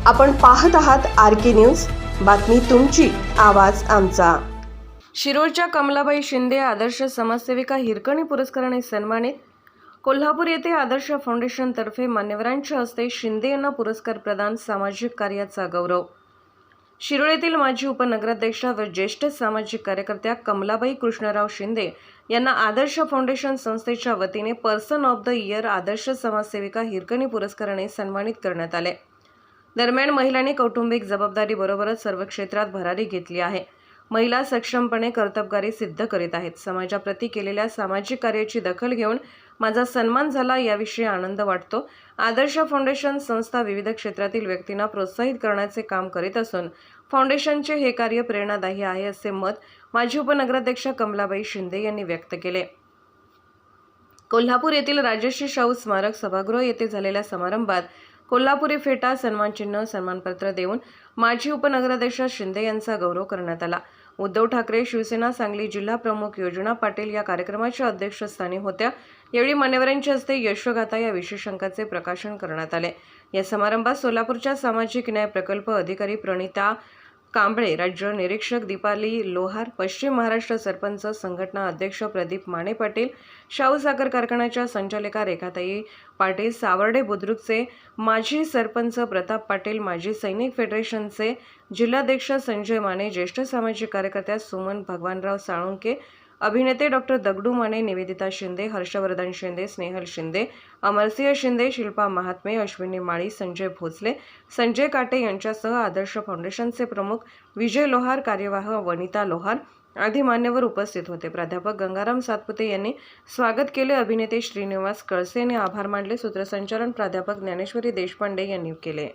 आपण पाहत आहात RK न्यूज, बातमी तुमची, आवाज आमचा। शिरोळच्या कमलाबाई शिंदे आदर्श समाजसेविका हिरकणी पुरस्काराने सन्मानित। कोल्हापूर येथे आदर्श फाउंडेशन तर्फे मान्यवरांच्या हस्ते शिंदे यांना पुरस्कार प्रदान, सामाजिक कार्याचा गौरव। शिरोळ येथील माजी उपनगराध्यक्षा व ज्येष्ठ सामाजिक कार्यकर्त्या कमलाबाई कृष्णराव शिंदे यांना आदर्श फाउंडेशन संस्थेच्या वतीने पर्सन ऑफ द इयर आदर्श समाजसेविका हिरकणी पुरस्काराने सन्मानित करण्यात आले। दरम्यान महिलांनी कौटुंबिक जबाबदारी बरोबरच सर्व क्षेत्रात भरारी घेतली आहे। महिला सक्षमपणे कर्तबगारी सिद्ध करीत आहेत। समाजाप्रती केलेल्या सामाजिक कार्याची दखल घेऊन माझा सन्मान झाला, याविषयी आनंद वाटतो। आदर्श फाउंडेशन संस्था विविध क्षेत्रातील व्यक्तींना प्रोत्साहित करण्याचे काम करीत असून फाउंडेशनचे हे कार्य प्रेरणादायी आहे, असे मत माजी उपनगराध्यक्षा कमलाबाई शिंदे यांनी व्यक्त केले। कोल्हापूर येथील राजश्री शाहू स्मारक सभागृह येथे झालेल्या समारंभात कोल्हापुरी फेटा, सन्मानचिन्ह, सन्मानपत्र देऊन माजी उपनगराध्यक्षा शिंदे यांचा गौरव करण्यात आला। उद्धव ठाकरे, शिवसेना सांगली जिल्हा प्रमुख योजना पाटील या कार्यक्रमाच्या अध्यक्षस्थानी होत्या। यावेळी मान्यवरांच्या हस्ते यशोगाथा या विशेष अंकाचे प्रकाशन करण्यात आले। या समारंभात सोलापूरच्या सामाजिक न्याय प्रकल्प अधिकारी प्रणिता कांबळे, राज्य निरीक्षक दीपाली लोहार, पश्चिम महाराष्ट्र सरपंच संघटना अध्यक्ष प्रदीप माने पाटील, शाहू साखर कारखान्याच्या संचालिका रेखाताई पाटील, सावर्डे बुद्रुकचे माजी सरपंच प्रताप पाटील, माजी सैनिक फेडरेशनचे जिल्हाध्यक्ष संजय माने, ज्येष्ठ सामाजिक कार्यकर्त्या सुमन भगवानराव साळुंके, अभिनेते डॉक्टर दगडू माने, निवेदिता शिंदे, हर्षवर्धन शिंदे, स्नेहल शिंदे, अमरसिंह शिंदे, शिल्पा महात्मे, अश्विनी माळी, संजय भोसले, संजय काटे यांच्यासह आदर्श फाउंडेशनचे प्रमुख विजय लोहार, कार्यवाह वनिता लोहार आदी मान्यवर उपस्थित होते। प्राध्यापक गंगाराम सातपुते यांनी स्वागत केले। अभिनेते श्रीनिवास कळसे यांनी आभार मानले। सूत्रसंचालन प्राध्यापक ज्ञानेश्वरी देशपांडे यांनी केले।